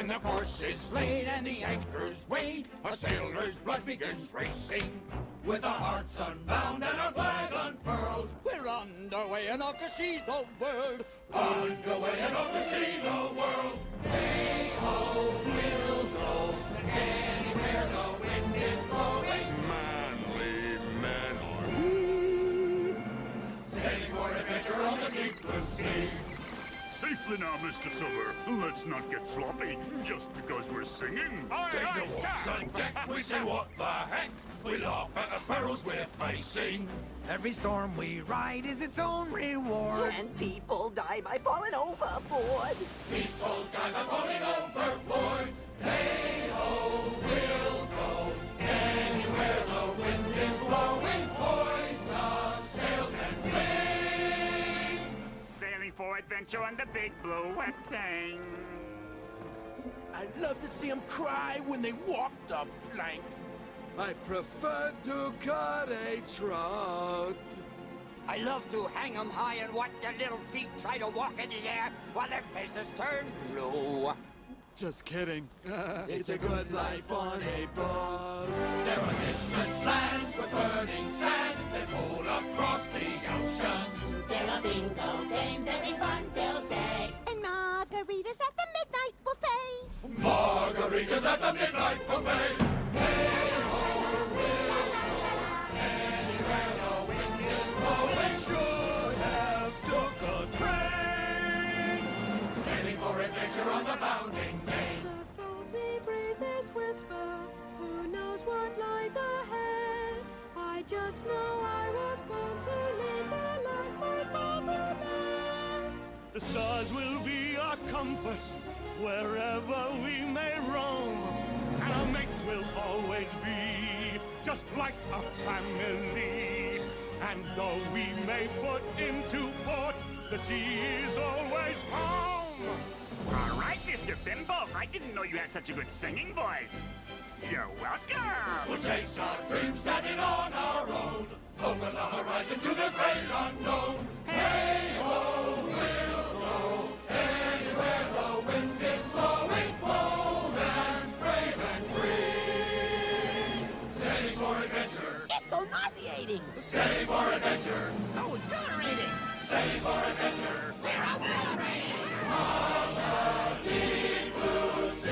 When the course is laid and the anchors weighed, a sailor's blood begins racing. With our hearts unbound and our flag unfurled, we're underway and off to see the world. Underway and off to see the world. Hey ho, we'll go anywhere the wind is blowing. Manly men are we, sailing for adventure on the deep blue sea. Safely now, Mr. Silver. Let's not get sloppy just because we're singing. Danger walks on deck, we say what the heck. We laugh at the perils we're facing. Every storm we ride is its own reward. And people die by falling overboard. People die by falling overboard. Hey ho, we'll go anywhere the wind is blowing. Hoist the sails and sing. Sailing for adventure on the big blue wet thing. I love to see them cry when they walk the plank. I prefer to cut a trout. I love to hang 'em high and watch their little feet try to walk in the air while their faces turn blue. Just kidding. It's a good life on a boat. There are distant lands with burning sands that roll across the oceans. There are bingo games every fun-filled day. And margaritas at the midnight buffet. Margaritas at the midnight buffet. Hey ho, we'll go anywhere the wind is blowing. Should have took a train. Sailing for adventure on the bounding main. The salty breezes whisper, who knows what lies ahead? I just know I was born to lead the life my father led. The stars will be our compass wherever we may roam, and our mates will always be just like a family. And though we may put into port, the sea is always home. All right, Mr. Bimbo, I didn't know you had such a good singing voice. You're welcome. We'll chase our dreams standing on our own, over the horizon to the great unknown. Hey ho, we'll go anywhere the wind is blowing, bold and brave and free. Sailing for adventure, It's so nauseating. sailing for adventure, So exhilarating. sailing for adventure. We're all celebrating. On the deep blue sea.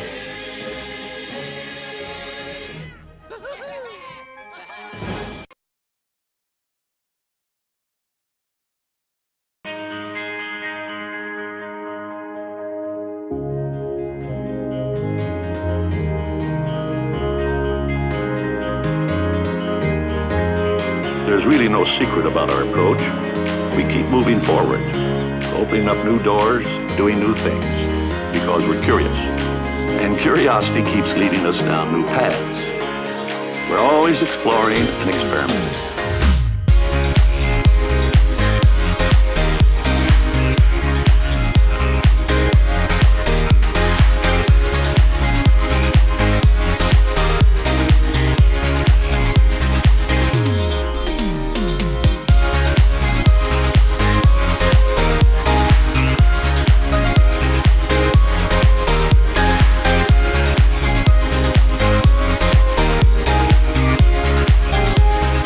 There's really no secret about our approach. We keep moving forward, opening up new doors, doing new things, because we're curious. And curiosity keeps leading us down new paths. We're always exploring and experimenting.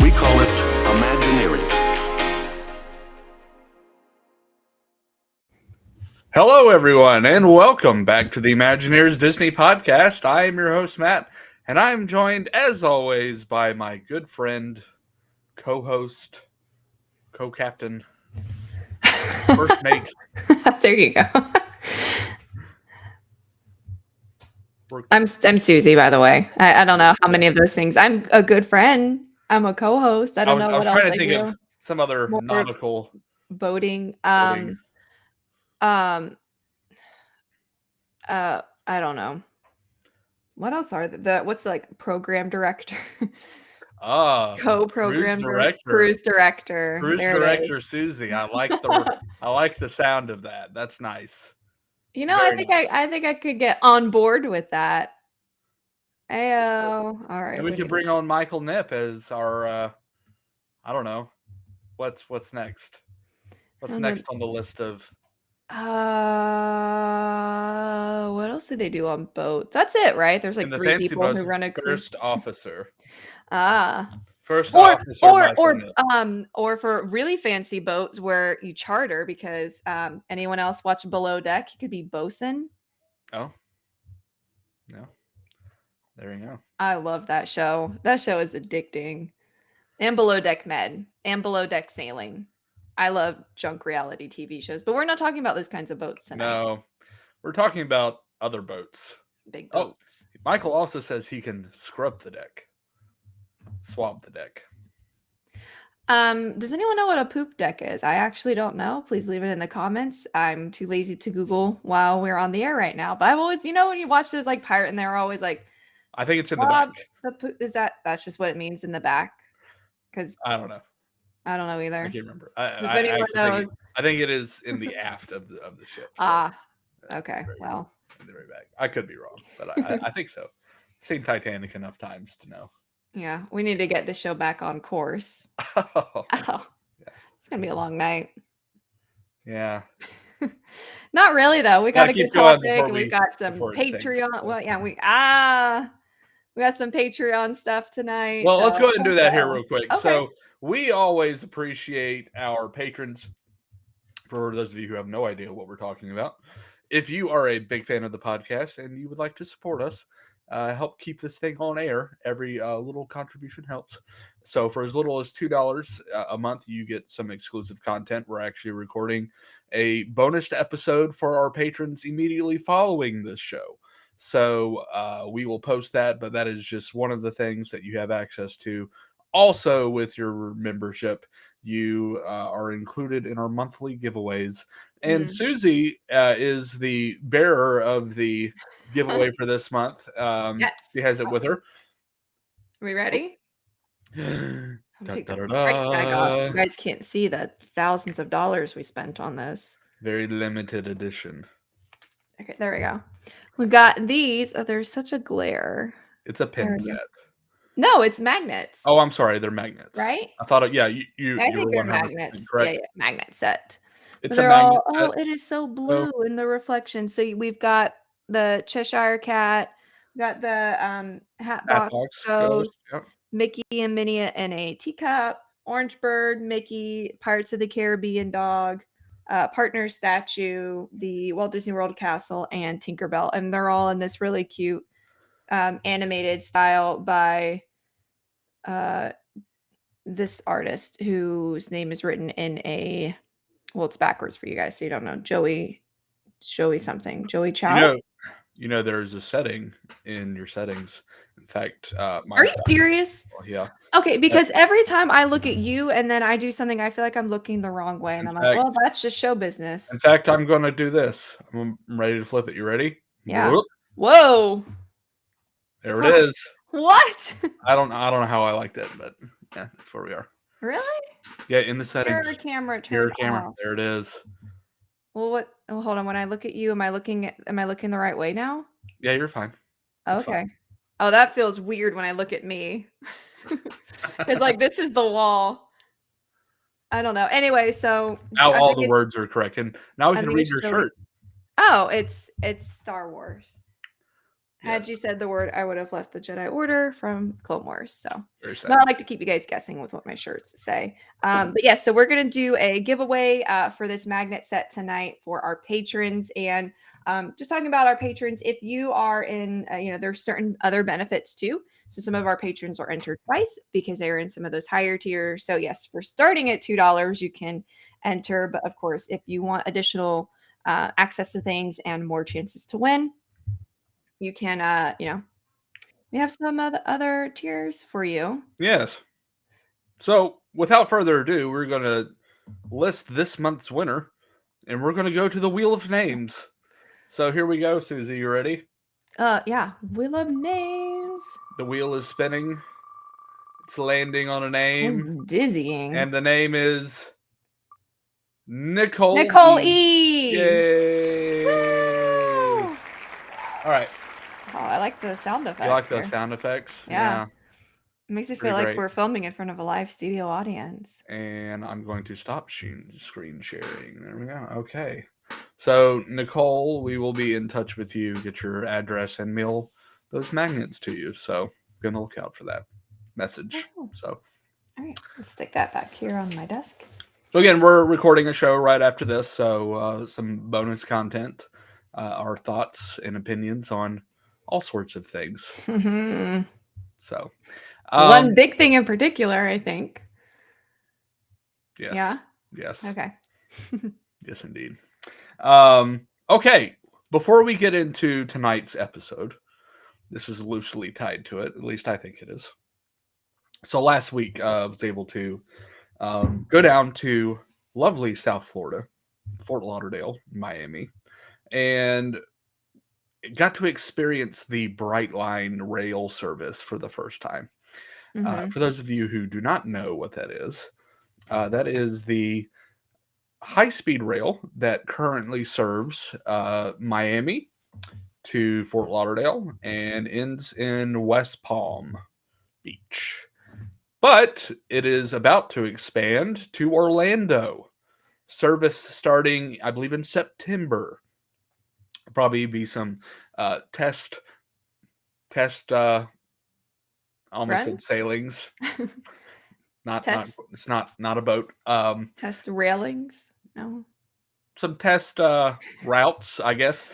We call it Imagineering. Hello, everyone, and welcome back to the Imagineers Disney Podcast. I am your host, Matt, and I am joined, as always, by my good friend, co-host, co-captain, first mate. There you go. I'm Susie, by the way. I don't know how many of those things. I'm a good friend. I'm a co-host. I don't know I was what trying else to I think do. of some other More nautical. Boating. Boating. I don't know. What else are what's like program director? Co-program cruise cruise director. Cruise There it director Susie. I like the sound of that. That's nice. You know, Very I think nice. I think I could get on board with that. Ayo. All right. And we could bring on Michael Knipp as our I don't know. What's next? What's don't know. next on the list of What else do they do on boats? That's it, right? There's And like the 3 fancy people boats, who run a cruise. first officer. Ah. First Or officer. or for really fancy boats where you charter because anyone else watch Below Deck? You could be bosun. Oh. No. There you go. I love that show. That show is addicting. And Below Deck Med and Below Deck Sailing. I love junk reality TV shows, but we're not talking about those kinds of boats tonight. No. We're talking about other boats. Big boats. Michael also says he can scrub the deck. Swab the deck. Does anyone know what a poop deck is? I actually don't know. Please leave it in the comments. I'm too lazy to Google while we're on the air right now. But I've always, when you watch those like pirate and they're always like, I think it's in the back. That's just what it means in the back? Because I don't know. I don't know either. I can't remember. If anyone knows, I think it is in the aft of the ship. So, okay. Well, in the very back. I could be wrong, but I think so. I've seen Titanic enough times to know. Yeah, we need to get the show back on course. Oh, it's gonna be a long night. Yeah. Not really though. We got a good topic and we got some Patreon. Well, yeah, we got some Patreon stuff tonight. Well, let's go ahead and do that here real quick. Okay. So we always appreciate our patrons. For those of you who have no idea what we're talking about, if you are a big fan of the podcast and you would like to support us, help keep this thing on air, every little contribution helps. So for as little as $2 a month, you get some exclusive content. We're actually recording a bonus episode for our patrons immediately following this show. So we will post that, but that is just one of the things that you have access to. Also, with your membership, you are included in our monthly giveaways. And Susie is the bearer of the giveaway for this month. Yes. She has it with her. Are we ready? Da, Take da, the da, price tag off so da. you guys can't see the thousands of dollars we spent on this. Very limited edition. Okay, there we go. We got these. Oh, there's such a glare. It's a There pin we go. set. No, it's magnets. Oh, I'm sorry. They're magnets. Right? I thought, you I were think they're 100% magnets. correct. Yeah, magnet set. It's But a they're magnet all, set. oh, it is so blue in the reflection. So we've got the Cheshire Cat, we got the Hatbox Hatbox Ghost, Ghost, yep. Mickey and Minnie in a teacup, Orange Bird, Mickey, Pirates of the Caribbean dog, Partner statue, the Walt Disney World castle, and Tinkerbell. And they're all in this really cute animated style by this artist whose name is written in it's backwards for you guys, so you don't know. Joey something. Joey Chow. There's a setting in your settings. In fact, Are you serious? Yeah. Okay, because every time I look at you and then I do something, I feel like I'm looking the wrong way, and I'm like, well, that's just show business. In fact, I'm going to do this. I'm ready to flip it. You ready? Yeah. Whoop. Whoa. There it is. What? I don't know how I liked it, but yeah, that's where we are. Really? Yeah, in the settings. Your camera Your turned camera. off. There it is. Well, what? Oh, hold on. When I look at you, am I looking the right way now? Yeah, you're fine. It's Okay. fine. Oh, that feels weird when I look at me. It's like this is the wall. I don't know. Anyway, so Now I all think the it's- words are correct. And now we I can think read it's your Joey. shirt. Oh, it's Star Wars. Had Yes. you said the word, I would have left the Jedi Order from Clone Wars. So, Very sad. but I like to keep you guys guessing with what my shirts say. But yes, so we're gonna do a giveaway for this magnet set tonight for our patrons, and just talking about our patrons. If you are in, there's certain other benefits too. So some of our patrons are entered twice because they're in some of those higher tiers. So yes, for starting at $2, you can enter. But of course, if you want additional access to things and more chances to win, you can, we have some other tiers for you. Yes. So without further ado, we're going to list this month's winner, and we're going to go to the Wheel of Names. So here we go, Susie. You ready? Yeah. Wheel of Names. The wheel is spinning. It's landing on a name. It's dizzying. And the name is Nicole. Nicole E. Yay! Woo! All right. Oh, I like the sound effects. You like here. those sound effects? Yeah. It makes it feel Pretty like great. we're filming in front of a live studio audience. And I'm going to stop screen sharing. There we go. Okay. So, Nicole, we will be in touch with you, get your address, and mail those magnets to you. So, be on the lookout for that message. Oh. So, all right, let's stick that back here on my desk. So again, we're recording a show right after this, so some bonus content, our thoughts and opinions on all sorts of things. So, one big thing in particular, I think. Yes. Yeah. Yes. Okay. Yes, indeed. Okay. Before we get into tonight's episode, this is loosely tied to it. At least I think it is. So last week, I was able to go down to lovely South Florida, Fort Lauderdale, Miami, and got to experience the Brightline rail service for the first time. For those of you who do not know what that is the high-speed rail that currently serves Miami to Fort Lauderdale and ends in West Palm Beach. But it is about to expand to Orlando. Service starting, I believe, in September. Probably be some test almost said sailings. It's not a boat. Test railings? No. Some test routes, I guess.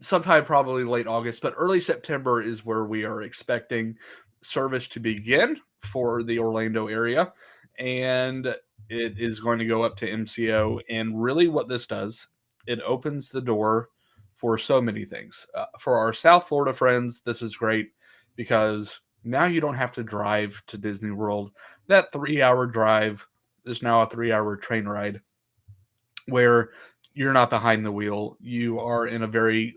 Sometime probably late August, but early September is where we are expecting service to begin for the Orlando area, and it is going to go up to MCO. And really what this does, it opens the door for so many things. For our South Florida friends, this is great because now you don't have to drive to Disney World. That 3-hour drive is now a 3-hour train ride where you're not behind the wheel. You are in a very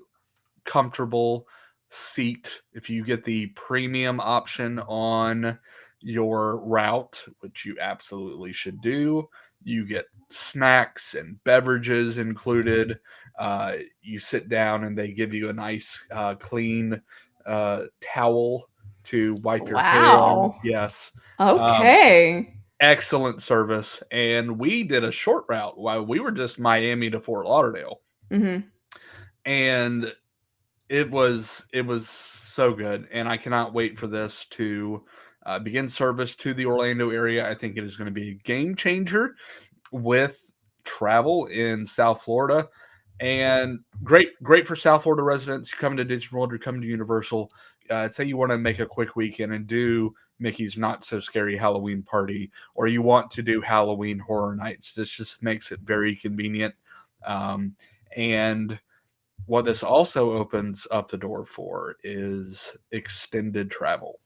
comfortable seat. If you get the premium option on your route, which you absolutely should do, you get snacks and beverages included. You sit down and they give you a nice clean towel to wipe your hands. Yes. Okay. Excellent service. And we did a short route while we were just Miami to Fort Lauderdale. And it was so good. And I cannot wait for this to begin service to the Orlando area. I think it is going to be a game changer with travel in South Florida. And great for South Florida residents. You're coming to Disney World, you're coming to Universal. Say you want to make a quick weekend and do Mickey's Not So Scary Halloween Party, or you want to do Halloween Horror Nights. This just makes it very convenient. And what this also opens up the door for is extended travel.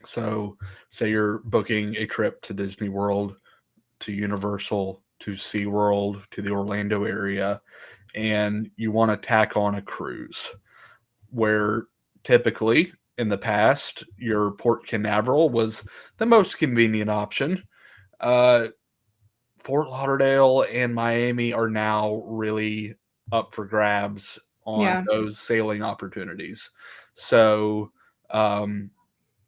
So say you're booking a trip to Disney World, to Universal, to SeaWorld, to the Orlando area, and you want to tack on a cruise where typically in the past your Port Canaveral was the most convenient option. Fort Lauderdale and Miami are now really up for grabs on those sailing opportunities. So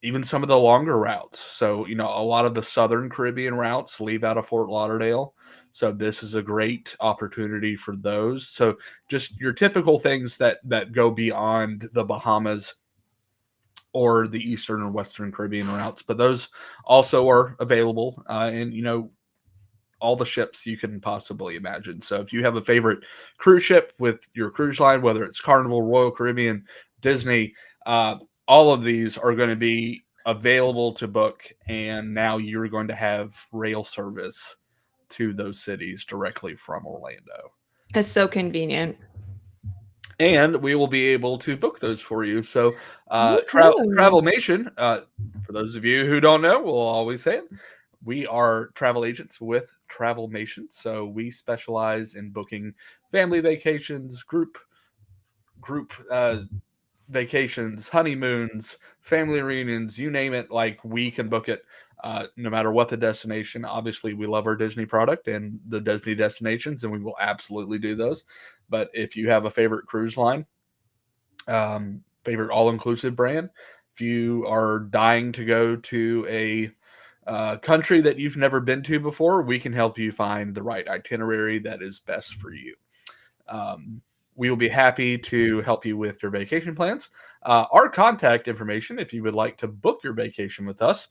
even some of the longer routes. So, a lot of the Southern Caribbean routes leave out of Fort Lauderdale. So this is a great opportunity for those. So just your typical things that go beyond the Bahamas or the Eastern or Western Caribbean routes, but those also are available. And, all the ships you can possibly imagine. So if you have a favorite cruise ship with your cruise line, whether it's Carnival, Royal Caribbean, Disney, all of these are going to be available to book, and now you're going to have rail service to those cities directly from Orlando. It's so convenient. And we will be able to book those for you. So Travelmation, for those of you who don't know, we'll always say it. We are travel agents with Travelmation. So we specialize in booking family vacations, group vacations, honeymoons, family reunions, you name it. Like, we can book it no matter what the destination. Obviously, we love our Disney product and the Disney destinations, and we will absolutely do those. But if you have a favorite cruise line, favorite all-inclusive brand, if you are dying to go to a country that you've never been to before, we can help you find the right itinerary that is best for you. We will be happy to help you with your vacation plans. Our contact information, if you would like to book your vacation with us,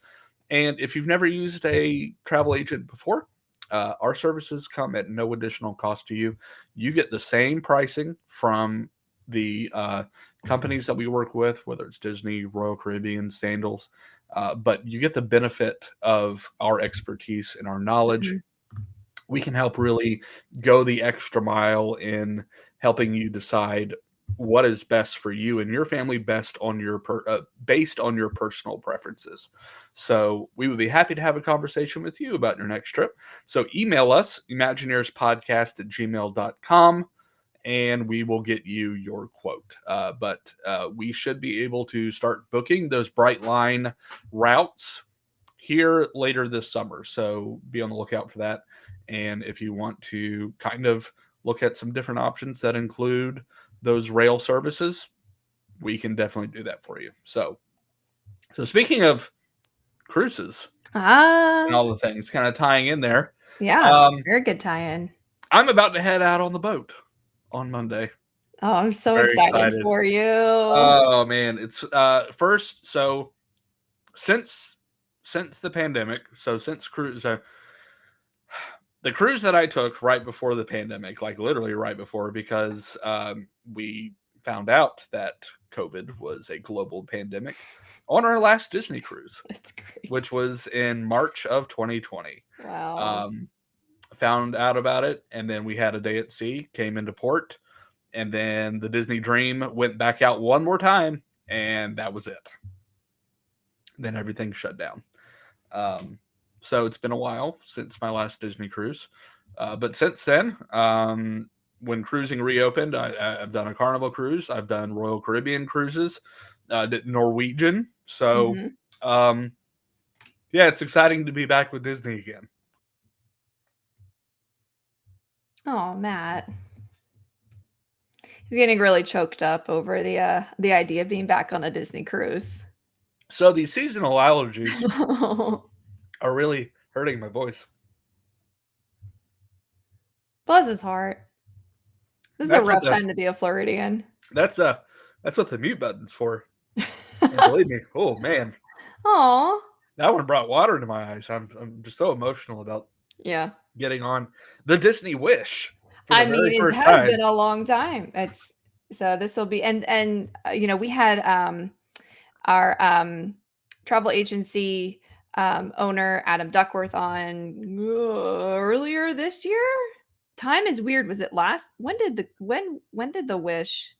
and if you've never used a travel agent before, our services come at no additional cost to you. You get the same pricing from the companies that we work with, whether it's Disney, Royal Caribbean, Sandals, but you get the benefit of our expertise and our knowledge. We can help really go the extra mile in helping you decide what is best for you and your family, based on your personal preferences. So we would be happy to have a conversation with you about your next trip. So email us, imagineerspodcast@gmail.com, and we will get you your quote. But we should be able to start booking those Brightline routes here later this summer. So be on the lookout for that. And if you want to kind of look at some different options that include those rail services, we can definitely do that for you. So speaking of cruises and all the things kind of tying in there. Yeah, very good tie-in. I'm about to head out on the boat on Monday. Oh, I'm so Very excited for you. Oh man, it's first. So since the pandemic, since cruise, the cruise that I took right before the pandemic, like literally right before, because we found out that COVID was a global pandemic on our last Disney cruise. That's great. Which was in March of 2020. Wow. Found out about it, and then we had a day at sea, came into port, and then the Disney Dream went back out one more time, and that was it. Then everything shut down. So it's been a while since my last Disney cruise. But since then, when cruising reopened, I've done a Carnival cruise. I've done Royal Caribbean cruises, did Norwegian. So, yeah, it's exciting to be back with Disney again. Oh, Matt. He's getting really choked up over the idea of being back on a Disney cruise. So these seasonal allergies are really hurting my voice. Bless his heart. This is a rough time to be a Floridian. That's what the mute button's for. And believe me, oh man. Aw. That one brought water to my eyes. I'm just so emotional about getting on the Disney Wish. I mean, it has been a long time. This will be and we had our travel agency owner Adam Duckworth on earlier this year. Time is weird. Was it when did the Wish?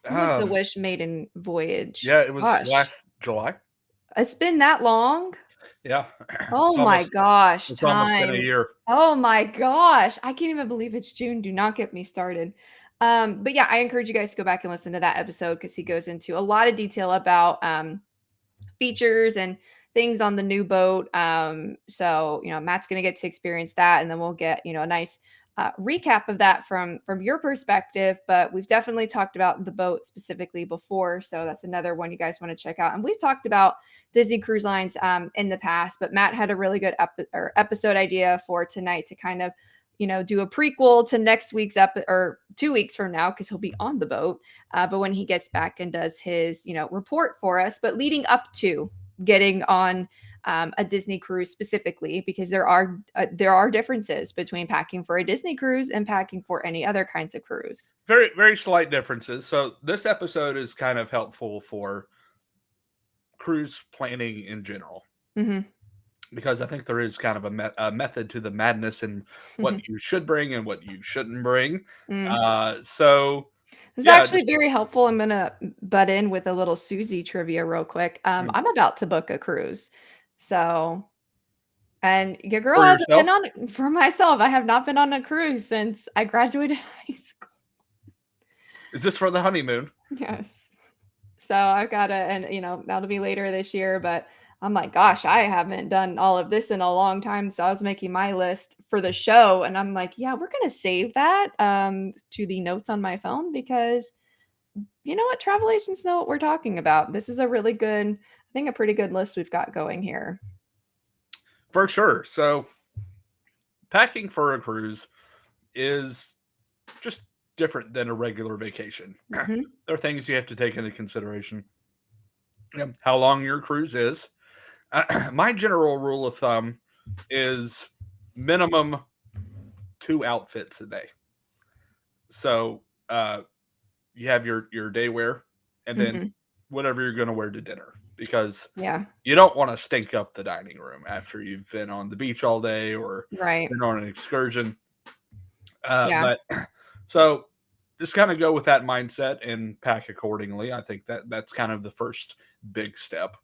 When was the Wish maiden voyage? Yeah, it was last July. It's been that long. Yeah. Oh my gosh. It's almost been a year. Oh my gosh. I can't even believe it's June. Do not get me started. But yeah, I encourage you guys to go back and listen to that episode because he goes into a lot of detail about features and things on the new boat. So, Matt's going to get to experience that, and then we'll get, a nice recap of that from your perspective. But we've definitely talked about the boat specifically before, so that's another one you guys want to check out. And we've talked about Disney Cruise Lines in the past, but Matt had a really good episode idea for tonight to kind of do a prequel to next week's or 2 weeks from now, because he'll be on the boat. But when he gets back and does his report for us, but leading up to getting on a Disney cruise specifically, because there are differences between packing for a Disney cruise and packing for any other kinds of cruise. Very, very slight differences. So this episode is kind of helpful for cruise planning in general, because I think there is kind of a method to the madness and what you should bring and what you shouldn't bring. So this is actually very helpful. I'm gonna butt in with a little Susie trivia real quick. I'm about to book a cruise. So, and your girl hasn't been for myself. I have not been on a cruise since I graduated high school. Is this for the honeymoon? Yes. So I've got and that'll be later this year, but I'm like, gosh, I haven't done all of this in a long time. So I was making my list for the show, and I'm like, yeah, we're going to save that to the notes on my phone, because you know what? Travel agents know what we're talking about. This is a really good, I think a pretty good list we've got going here. For sure. So packing for a cruise is just different than a regular vacation. Mhm. There are things you have to take into consideration. How long your cruise is. My general rule of thumb is minimum 2 outfits a day. So you have your day wear and then Mhm. whatever you're going to wear to dinner, because Yeah. you don't want to stink up the dining room after you've been on the beach all day or Right. been on an excursion. Yeah. But so just kind of go with that mindset and pack accordingly. I think that's kind of the first big step.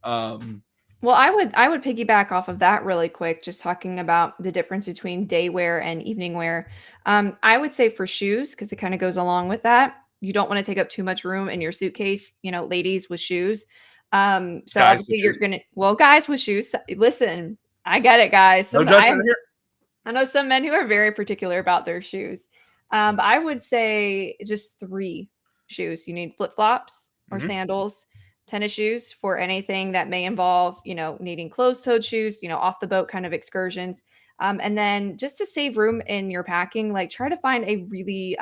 Well, I would piggyback off of that really quick, just talking about the difference between day wear and evening wear. I would say for shoes, because it kind of goes along with that. You don't want to take up too much room in your suitcase, ladies with shoes. So Guys with obviously you're shoes. gonna, well, guys with shoes. Listen, I get it, guys. No judgment here. I know some men who are very particular about their shoes. But I would say just 3 shoes. You need flip-flops or Mhm. sandals, tennis shoes for anything that may involve, needing closed-toed shoes, off the boat kind of excursions. And then just to save room in your packing, like try to find a really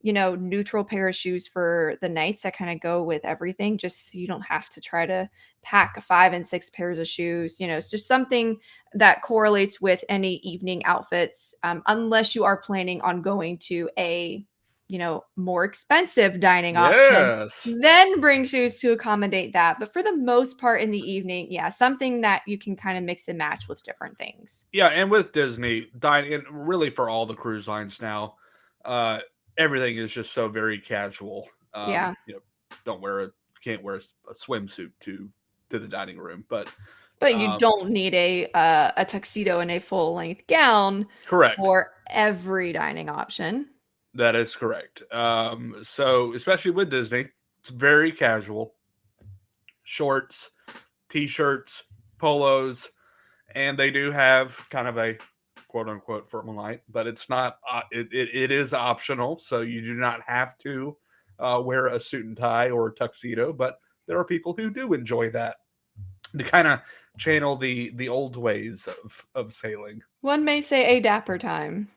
neutral pair of shoes for the nights that kind of go with everything, just so you don't have to try to pack 5 and 6 pairs of shoes. It's just something that correlates with any evening outfits, unless you are planning on going to a, more expensive dining option. Yes. Then bring shoes to accommodate that. But for the most part in the evening, yeah, something that you can kind of mix and match with different things. Yeah, and with Disney, dining, and really for all the cruise lines now, everything is just so very casual. Yeah. Can't wear a swimsuit to the dining room, but you don't need a tuxedo and a full length gown correct. for every dining option. That is correct. So especially with Disney, it's very casual. Shorts, t-shirts, polos, and they do have kind of a quote unquote formal night, but it's not. It is optional, so you do not have to wear a suit and tie or a tuxedo. But there are people who do enjoy that to kind of channel the old ways of sailing. One may say a dapper time,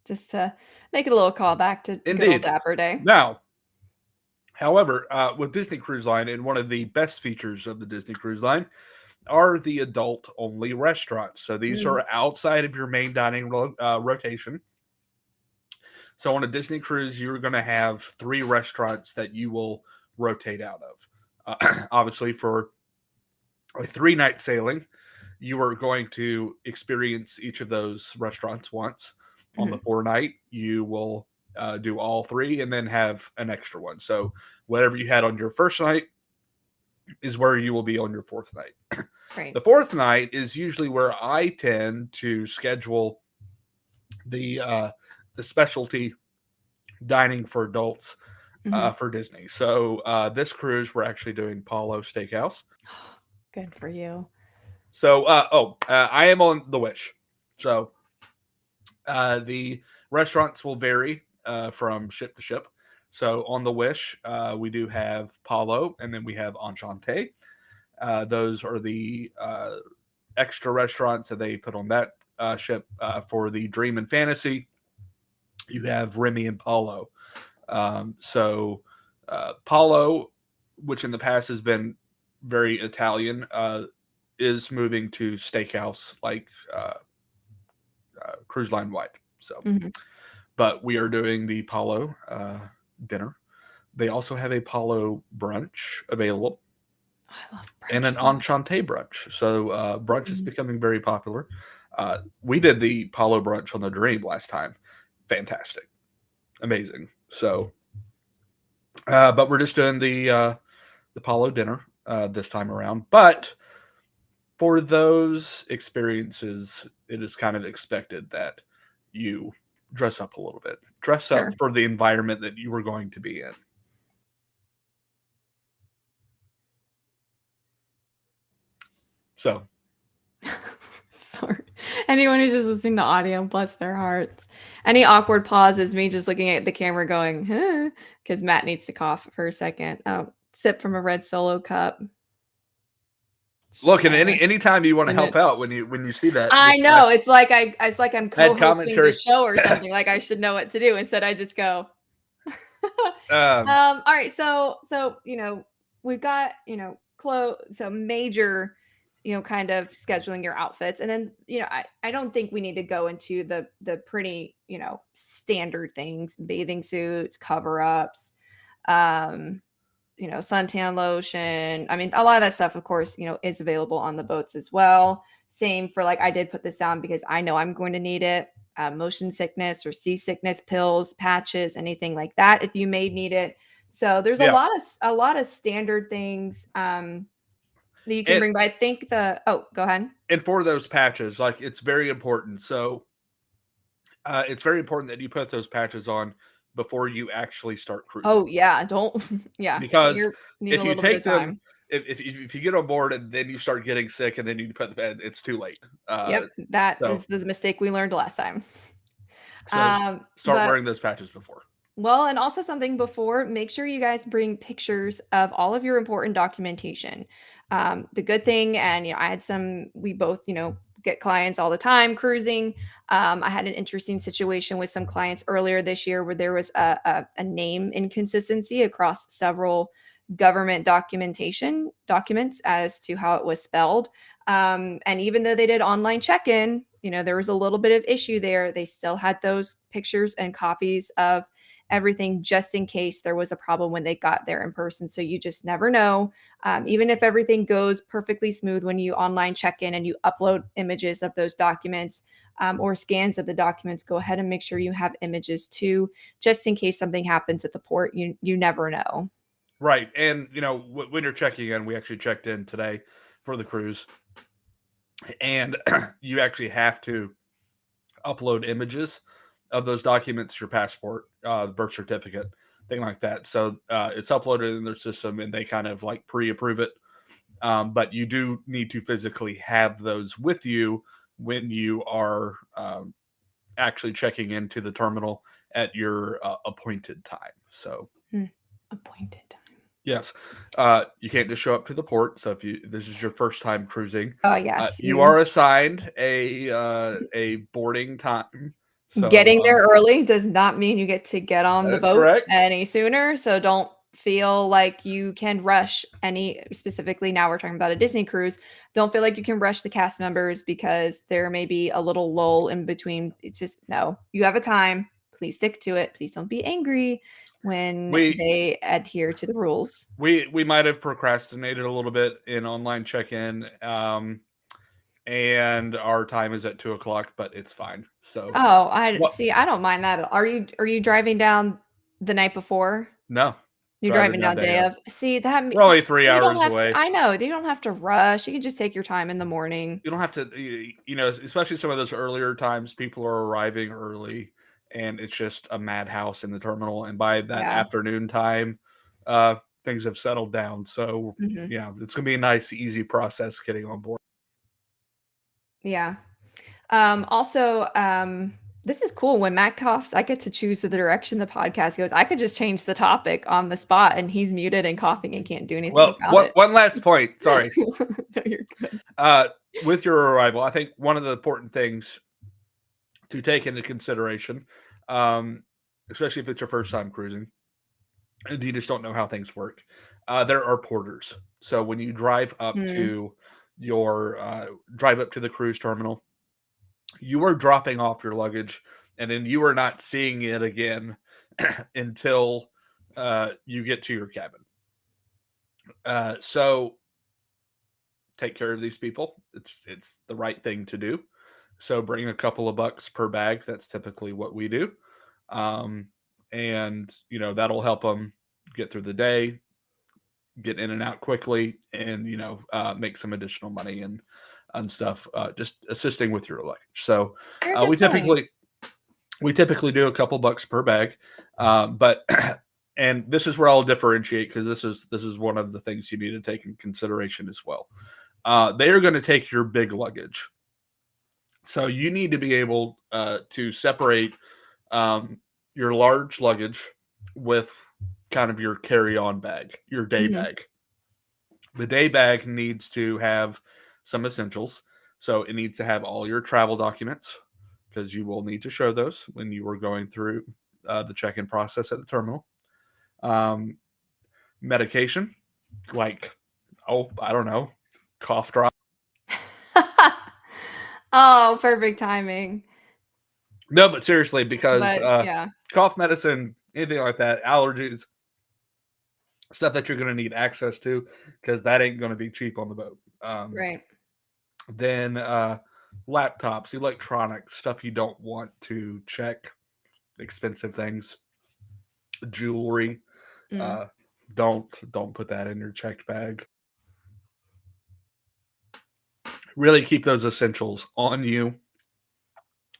just to make it a little callback to good old Indeed. Dapper Day. Now, however, with Disney Cruise Line, and one of the best features of the Disney Cruise Line are the adult-only restaurants. So these are outside of your main dining rotation. So on a Disney cruise, you're going to have 3 restaurants that you will rotate out of. Obviously, for a 3-night sailing, you are going to experience each of those restaurants once. On the 4-night, you will do all 3 and then have an extra one. So whatever you had on your first night is where you will be on your 4th night. Right. The 4th night is usually where I tend to schedule the specialty dining for adults for Disney. So this cruise, we're actually doing Paulo Steakhouse. Good for you. So, I am on the Wish. So the restaurants will vary from ship to ship. So on the Wish, we do have Paulo, and then we have Enchante. Those are the extra restaurants that they put on that ship. For the Dream and Fantasy, you have Remy and Paulo. Paulo, which in the past has been very Italian, is moving to steakhouse like cruise line wide. So, but we are doing the Paulo dinner. They also have a Paulo brunch available. I love brunch. And an Enchante brunch. So brunch is becoming very popular. We did the Paulo brunch on the Dream last time. Fantastic. Amazing. So, but we're just doing the Paulo dinner this time around. But for those experiences, it is kind of expected that you dress up a little bit. Dress up for the environment that you were going to be in. So, sorry. Anyone who's just listening to audio, bless their hearts. Any awkward pause is me just looking at the camera going, huh? Because Matt needs to cough for a second. Sip from a red Solo cup. Look, and anytime you want to help out when you see that, I know it's like I'm Head co-hosting the commentary. show or something. Like I should know what to do. Instead, I just go. Um, All right. So we've got so major kind of scheduling your outfits, and then I don't think we need to go into the pretty standard things: bathing suits, cover ups, suntan lotion. I mean, a lot of that stuff, of course, is available on the boats as well. Same for I did put this down because I know I'm going to need it. Motion sickness or seasickness pills, patches, anything like that, if you may need it. So there's a lot of standard things that you can bring. But I think go ahead. And for those patches, it's very important. So it's very important that you put those patches on before you actually start cruising. Oh yeah, because if you take them, if you get on board and then you start getting sick and then you put the bed, it's too late. Yep, that is the mistake we learned last time. So start wearing those patches before. Well, and also something before, make sure you guys bring pictures of all of your important documentation. The good thing, and I had we both get clients all the time cruising. I had an interesting situation with some clients earlier this year where there was a name inconsistency across several government documents as to how it was spelled. And even though they did online check-in, there was a little bit of issue there. They still had those pictures and copies of everything just in case there was a problem when they got there in person. So you just never know. Even if everything goes perfectly smooth when you online check in and you upload images of those documents or scans of the documents, go ahead and make sure you have images too, just in case something happens at the port. You never know. Right. And, when you're checking in, we actually checked in today for the cruise, and you actually have to upload images of those documents, your passport, the birth certificate, thing like that. So it's uploaded in their system and they kind of pre-approve it. But you do need to physically have those with you when you are actually checking into the terminal at your appointed time. So appointed time. Yes. You can't just show up to the port. So if this is your first time cruising, yes, you are assigned a boarding time. So, getting there early does not mean you get to get on the boat any sooner. So don't feel like you can rush specifically now we're talking about a Disney cruise. Don't feel like you can rush the cast members because there may be a little lull in between. It's just, no, you have a time. Please stick to it. Please don't be angry when they adhere to the rules. We might have procrastinated a little bit in online check-in. And our time is at 2:00, but it's fine. So I don't mind that. Are you driving down the night before? No. You're driving down day of. See, that we're only 3 hours away. I know. You don't have to rush. You can just take your time in the morning. You don't have to, especially some of those earlier times, people are arriving early and it's just a madhouse in the terminal. And by that afternoon time, things have settled down. So it's gonna be a nice, easy process getting on board. Yeah. Also, this is cool. When Matt coughs, I get to choose the direction the podcast goes. I could just change the topic on the spot and he's muted and coughing and can't do anything about it. One last point. Sorry. No, you're good. With your arrival, I think one of the important things to take into consideration, especially if it's your first time cruising and you just don't know how things work, there are porters. So when you drive up to the cruise terminal, you are dropping off your luggage and then you are not seeing it again until you get to your cabin. So take care of these people. It's the right thing to do. So bring a couple of bucks per bag. That's typically what we do. And that'll help them get through the day, get in and out quickly, and make some additional money and stuff, just assisting with your luggage. So we typically do a couple bucks per bag, but and this is where I'll differentiate, because this is one of the things you need to take in consideration as well. They are going to take your big luggage, so you need to be able to separate your large luggage with kind of your carry-on bag, your day bag. The day bag needs to have some essentials. So it needs to have all your travel documents, because you will need to show those when you are going through the check-in process at the terminal. Medication, like, I don't know, cough drop. Oh, perfect timing. No, but seriously, because But yeah. cough medicine, anything like that, allergies, stuff that you're going to need access to, because that ain't going to be cheap on the boat. Right. Then laptops, electronics, stuff you don't want to check, expensive things, jewelry. Don't put that in your checked bag. Really keep those essentials on you,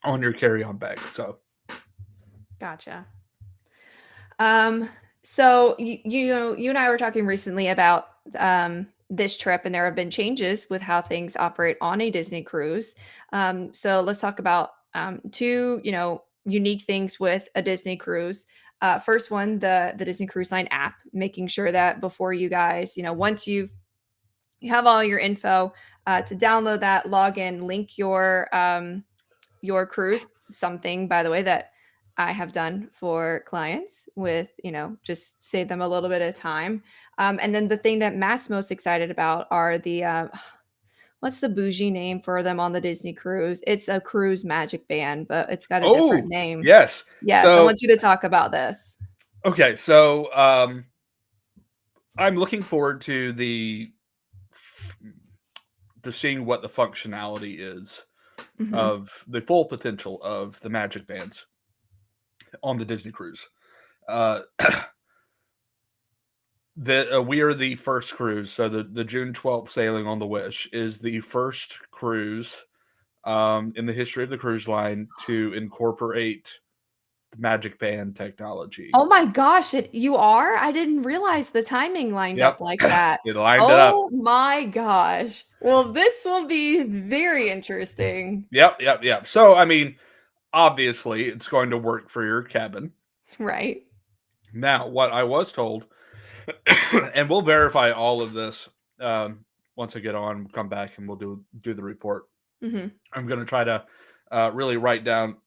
on your carry-on bag. So, Gotcha. So you know, you and I were talking recently about this trip, and there have been changes with how things operate on a Disney cruise. So let's talk about two, unique things with a Disney cruise. First one, the Disney Cruise Line app, making sure that before you guys, once you have all your info, to download that, log in, link your cruise. Something, by the way, that I have done for clients with, just save them a little bit of time. And then the thing that Matt's most excited about are the what's the bougie name for them on the Disney cruise? It's a cruise magic band, but it's got a different name. Yes. Yes, I want you to talk about this. Okay, so I'm looking forward to seeing what the functionality is of the full potential of the magic bands on the Disney cruise. We are the first cruise, so the June 12th sailing on the Wish is the first cruise in the history of the cruise line to incorporate the magic band technology. Oh my gosh, you are? I didn't realize the timing lined up like that. It lined it up. Oh my gosh. Well, this will be very interesting. Yep. So, I mean, obviously, it's going to work for your cabin. Right. Now, what I was told, and we'll verify all of this once I get on, we'll come back and we'll do the report. I'm going to try to really write down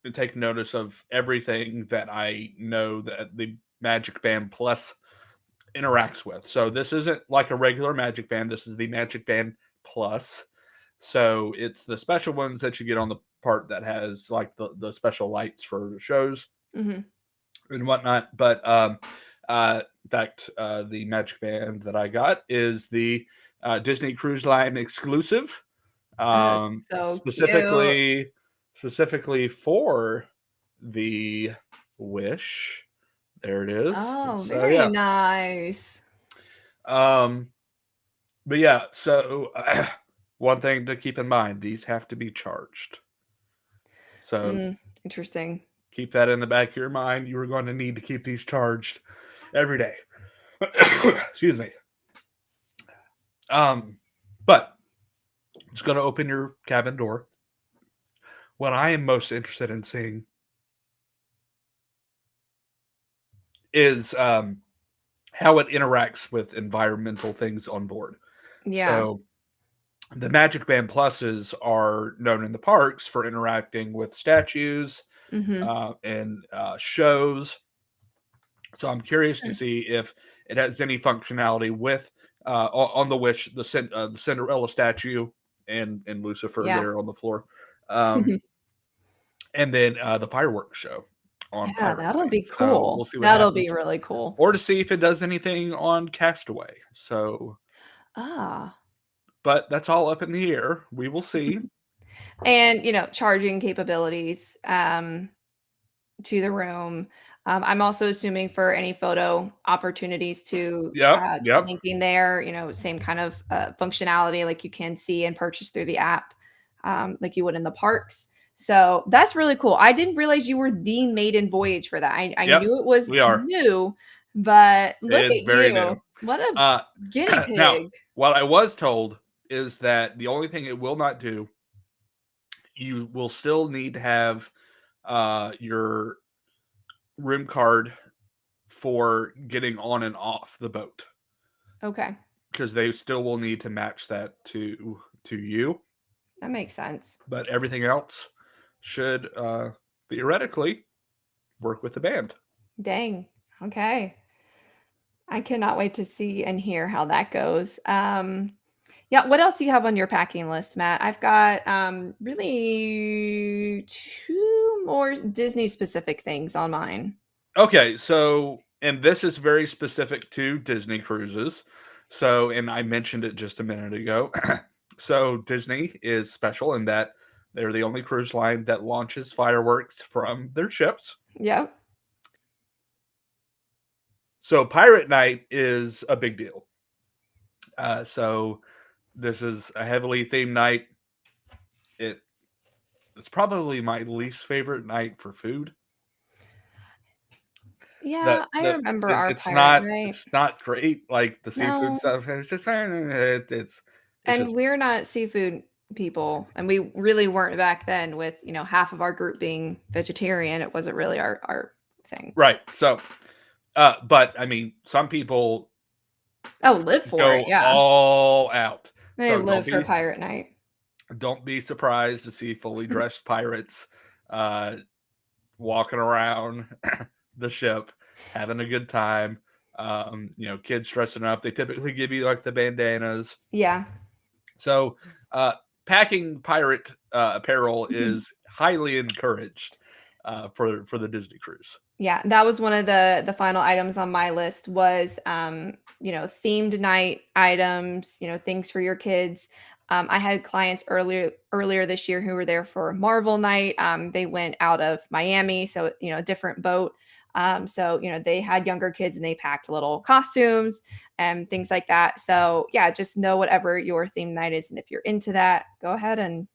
and take notice of everything that I know that the Magic Band Plus interacts with. So this isn't like a regular Magic Band. This is the Magic Band Plus. So it's the special ones that you get on the part that has like the special lights for shows and whatnot. But in fact, the Magic Band that I got is the Disney Cruise Line exclusive, so specifically for the Wish. There it is. Oh, so, very nice. But yeah, so one thing to keep in mind, these have to be charged. So interesting. Keep that in the back of your mind. You are going to need to keep these charged every day. Excuse me. But it's going to open your cabin door. What I am most interested in seeing is how it interacts with environmental things on board. Yeah. So the Magic Band Pluses are known in the parks for interacting with statues and shows. So I'm curious to see if it has any functionality with on the Wish, the Cinderella statue and Lucifer there on the floor. And then the fireworks show on Pirate that'll Night. be So cool. we'll see what That'll happens. be really cool. Or to see if it does anything on Castaway. So, but that's all up in the air. We will see. And charging capabilities to the room. I'm also assuming for any photo opportunities to linking there, same kind of functionality like you can see and purchase through the app, like you would in the parks. So that's really cool. I didn't realize you were the maiden voyage for that. I knew it was new, but look It's at very you. new. What a guinea pig. Now, what I was told is that the only thing it will not do, you will still need to have your room card for getting on and off the boat. Okay. because they still will need to match that to you. That makes sense. But everything else should theoretically work with the band. Dang. Okay. I cannot wait to see and hear how that goes. Yeah, what else do you have on your packing list, Matt? I've got really 2 more Disney specific things on mine. Okay, so and this is very specific to Disney cruises. So, and I mentioned it just a minute ago. So Disney is special in that they're the only cruise line that launches fireworks from their ships. Yep. So Pirate Night is a big deal. So this is a heavily themed night. It's probably my least favorite night for food. Yeah, I remember our it's Pirate not Night. it's not great. Like the seafood No. stuff. It's just it's And just, we're not seafood people, and we really weren't back then with, half of our group being vegetarian. It wasn't really our thing. right. So but I mean, some people Live for go it, yeah. all out. They So live for Pirate Night. don't be surprised to see fully dressed pirates walking around the ship, having a good time. Kids dressing up. They typically give you like the bandanas. Yeah. So packing pirate apparel is highly encouraged for the Disney cruise. Yeah, that was one of the final items on my list was themed night items, things for your kids. I had clients earlier this year who were there for Marvel night. They went out of Miami, so a different boat. So they had younger kids and they packed little costumes and things like that. So yeah, just know whatever your theme night is, and if you're into that, go ahead and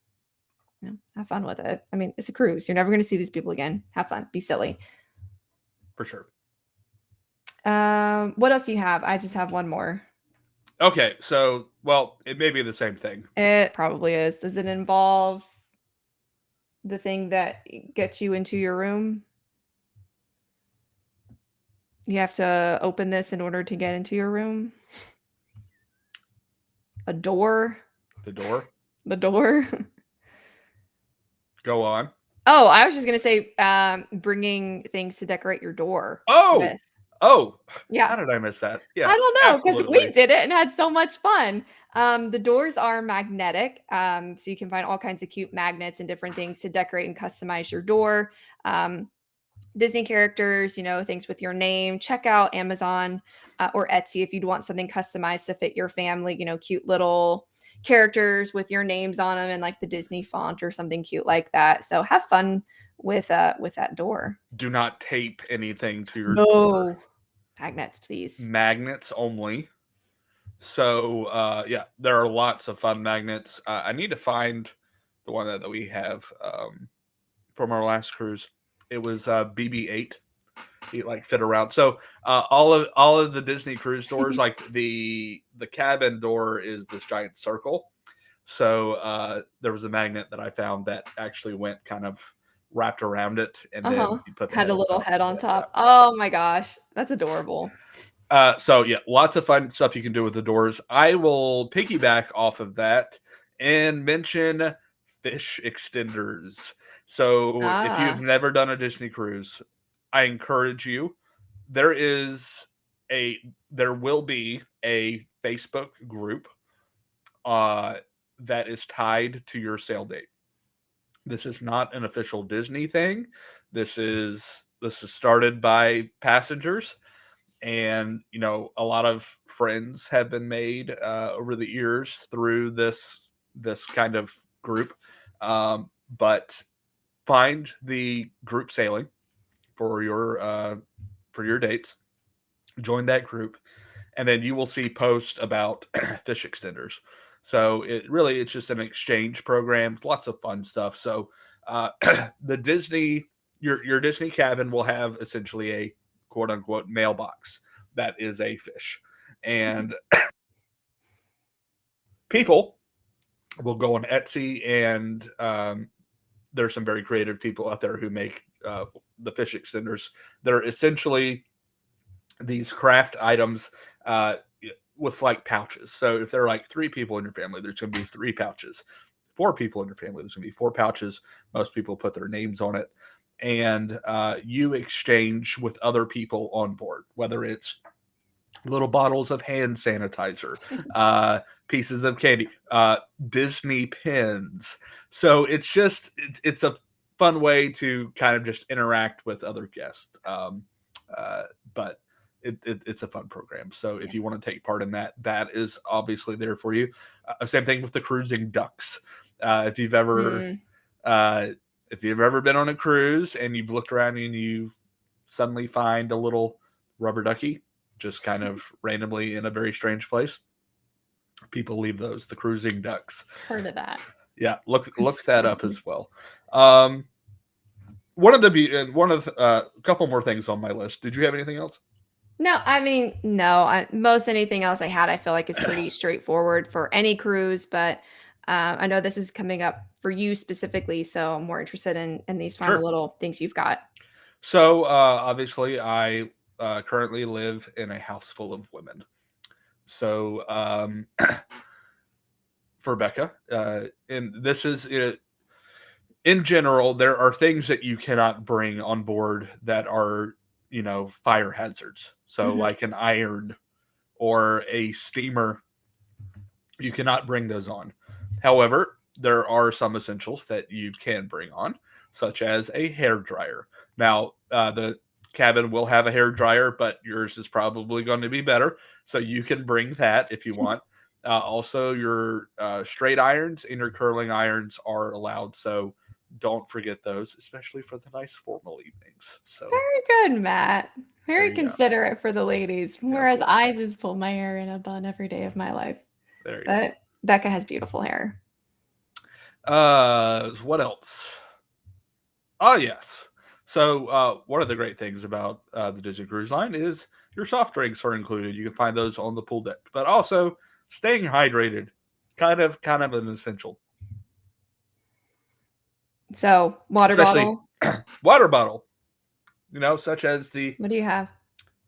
have fun with it. I mean, it's a cruise. You're never going to see these people again. Have fun. Be silly. For sure. What else do you have? I just have one more. Okay, so it may be the same thing. It probably is. Does it involve the thing that gets you into your room? You have to open this in order to get into your room? A door? The door? The door? Go on. Oh, I was just going to say bringing things to decorate your door. With. Oh, yeah. How did I miss that? Yeah, I don't know, because we did it and had so much fun. The doors are magnetic, so you can find all kinds of cute magnets and different things to decorate and customize your door. Disney characters, things with your name. Check out Amazon or Etsy if you'd want something customized to fit your family. Cute little characters with your names on them and like the Disney font or something cute like that. So have fun with that door. Do not tape anything to your door. Magnets, please. Magnets only. So there are lots of fun magnets. I need to find the one that we have from our last cruise. It was BB-8. He fit around. So all of the Disney cruise doors, like the cabin door is this giant circle. So there was a magnet that I found that actually went kind of wrapped around it, and then you put had a little head on top. Oh my gosh, that's adorable. So yeah, lots of fun stuff you can do with the doors. I will piggyback off of that and mention fish extenders. So if you've never done a Disney cruise, I encourage you. There will be a Facebook group that is tied to your sail date. This is not an official Disney thing. This is started by passengers, and a lot of friends have been made over the years through this kind of group. But find the group sailing for your dates. Join that group, and then you will see posts about fish extenders. So it's just an exchange program, lots of fun stuff. So the Disney, your Disney cabin will have essentially a quote unquote mailbox that is a fish, and people will go on Etsy, and there's some very creative people out there who make the fish extenders. They're essentially these craft items. with like pouches. So if there are like 3 people in your family, there's going to be 3 pouches. 4 people in your family, there's going to be 4 pouches. Most people put their names on it. And you exchange with other people on board, whether it's little bottles of hand sanitizer, pieces of candy, Disney pins. So it's a fun way to kind of just interact with other guests. But it's a fun program. So if you want to take part in that, that is obviously there for you. Same thing with the cruising ducks. If you've ever been on a cruise and you've looked around and you suddenly find a little rubber ducky just kind of randomly in a very strange place, people leave those, the cruising ducks. Heard of that. Yeah, look that up as well. A couple more things on my list. Did you have anything else? No, I mean, no. Most anything else I had, I feel like is pretty straightforward for any cruise, but I know this is coming up for you specifically, so I'm more interested in these fun little things you've got. So obviously, I currently live in a house full of women. So for Becca, and this is in general, there are things that you cannot bring on board that are, fire hazards. So like an iron or a steamer, you cannot bring those on. However, there are some essentials that you can bring on, such as a hair dryer. Now, the cabin will have a hair dryer, but yours is probably going to be better. So you can bring that if you want. Also, your straight irons and your curling irons are allowed. So don't forget those, especially for the nice formal evenings. So very good, Matt. Very considerate for the ladies. Whereas I just pull my hair in a bun every day of my life. There you go. Becca has beautiful hair. What else? Oh, yes. So one of the great things about the Disney Cruise Line is your soft drinks are included. You can find those on the pool deck, but also staying hydrated, kind of an essential. So water bottle, such as the. What do you have?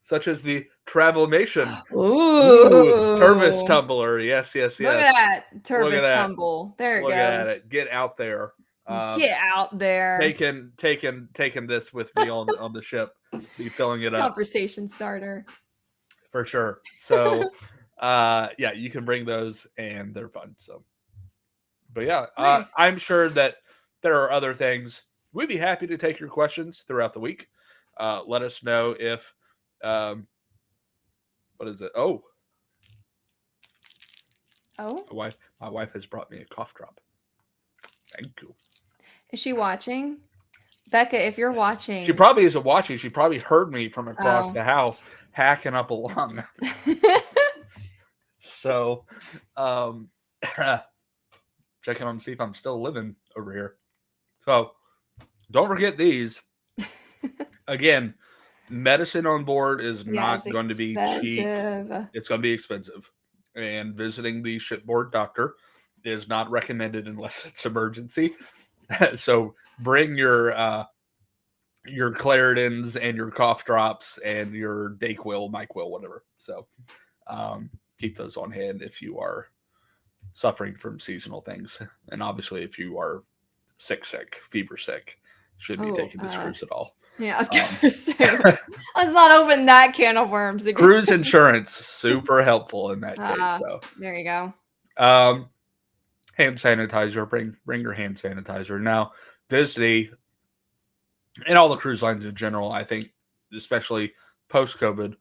Such as the Travelmation. Ooh, Tervis tumbler. Yes. Look at that Tervis tumble. There it goes. Look at it. Get out there. Get out there. Taking this with me on the ship. Be filling it up. Conversation starter. For sure. So, you can bring those and they're fun. So, but yeah, nice. I'm sure that there are other things. We'd be happy to take your questions throughout the week. Let us know if, what is it? Oh, my wife has brought me a cough drop. Thank you. Is she watching? Becca, if you're watching. She probably isn't watching. She probably heard me from across the house hacking up a lung. So, checking on to see if I'm still living over here. So, don't forget these. Again, medicine on board is not going to be cheap. It's going to be expensive. And visiting the shipboard doctor is not recommended unless it's emergency. So bring your Claritins and your cough drops and your Dayquil, NyQuil, whatever. So keep those on hand if you are suffering from seasonal things. And obviously if you are sick, fever sick, shouldn't be taking this cruise at all. Yeah, I was gonna say, let's not open that can of worms again. Cruise insurance, super helpful in that case. So there you go. Hand sanitizer, bring your hand sanitizer. Now, Disney and all the cruise lines in general, I think, especially post-COVID,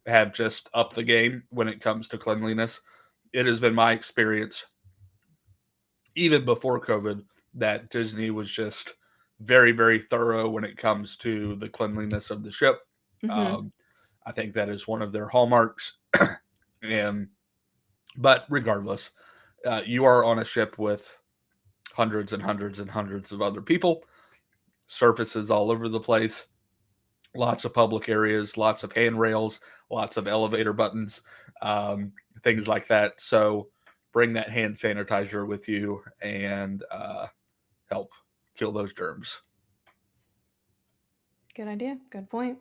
have just upped the game when it comes to cleanliness. It has been my experience, even before COVID, that Disney was just very, very thorough when it comes to the cleanliness of the ship. I think that is one of their hallmarks. But regardless, you are on a ship with hundreds and hundreds and hundreds of other people, surfaces all over the place, lots of public areas, lots of handrails, lots of elevator buttons, things like that. So bring that hand sanitizer with you and help kill those germs. Good idea. Good point.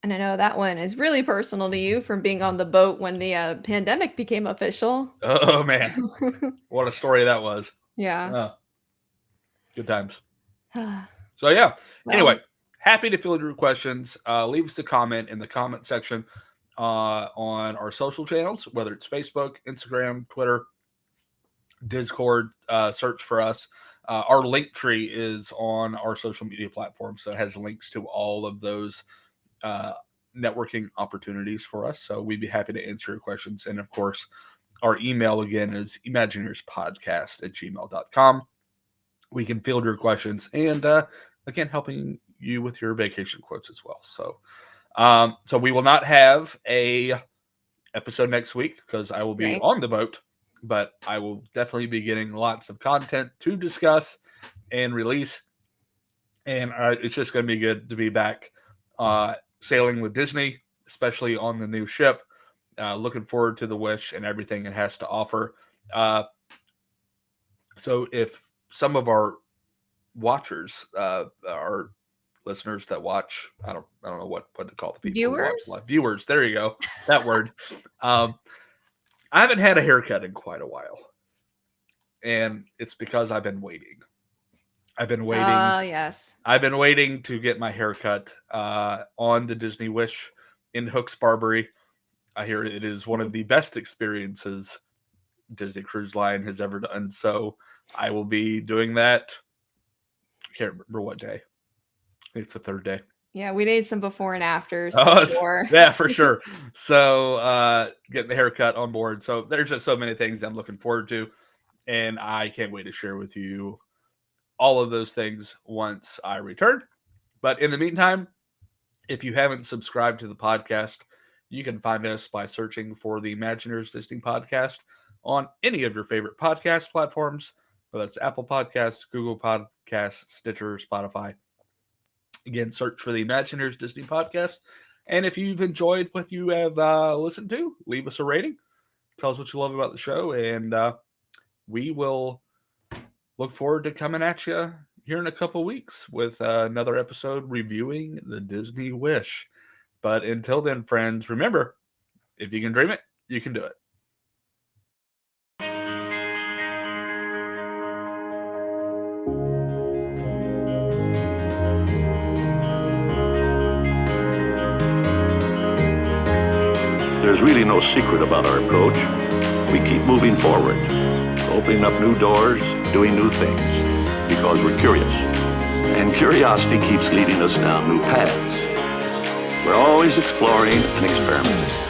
And I know that one is really personal to you from being on the boat when the pandemic became official. Oh man, what a story that was. Yeah. Oh, good times. So yeah. Anyway, happy to field your questions. Leave us a comment in the comment section on our social channels, whether it's Facebook, Instagram, Twitter, Discord. Search for us. Our link tree is on our social media platform, so it has links to all of those networking opportunities for us. So we'd be happy to answer your questions. And of course, our email again is imagineerspodcast@gmail.com. We can field your questions and again, helping you with your vacation quotes as well. So, so we will not have a episode next week because I will be on the boat, but I will definitely be getting lots of content to discuss and release. And it's just going to be good to be back sailing with Disney, especially on the new ship. Looking forward to the Wish and everything it has to offer. So if some of our watchers, our listeners that watch, I don't know what to call the people. Viewers. There you go. That word. I haven't had a haircut in quite a while, and it's because I've been waiting. Yes. I've been waiting to get my haircut on the Disney Wish in Hooks Barbary. I hear it is one of the best experiences Disney Cruise Line has ever done. So I will be doing that. I can't remember what day. I think it's the third day. Yeah, we need some before and afters for sure. Yeah, for sure. So getting the haircut on board. So there's just so many things I'm looking forward to. And I can't wait to share with you all of those things once I return. But in the meantime, if you haven't subscribed to the podcast, you can find us by searching for the Imagineers Disney Podcast on any of your favorite podcast platforms, whether it's Apple Podcasts, Google Podcasts, Stitcher, Spotify. Again, search for the Imagineers Disney Podcast. And if you've enjoyed what you have listened to, leave us a rating. Tell us what you love about the show. And we will look forward to coming at you here in a couple weeks with another episode reviewing the Disney Wish. But until then, friends, remember, if you can dream it, you can do it. There's really no secret about our approach. We keep moving forward, opening up new doors, doing new things, because we're curious. And curiosity keeps leading us down new paths. We're always exploring and experimenting.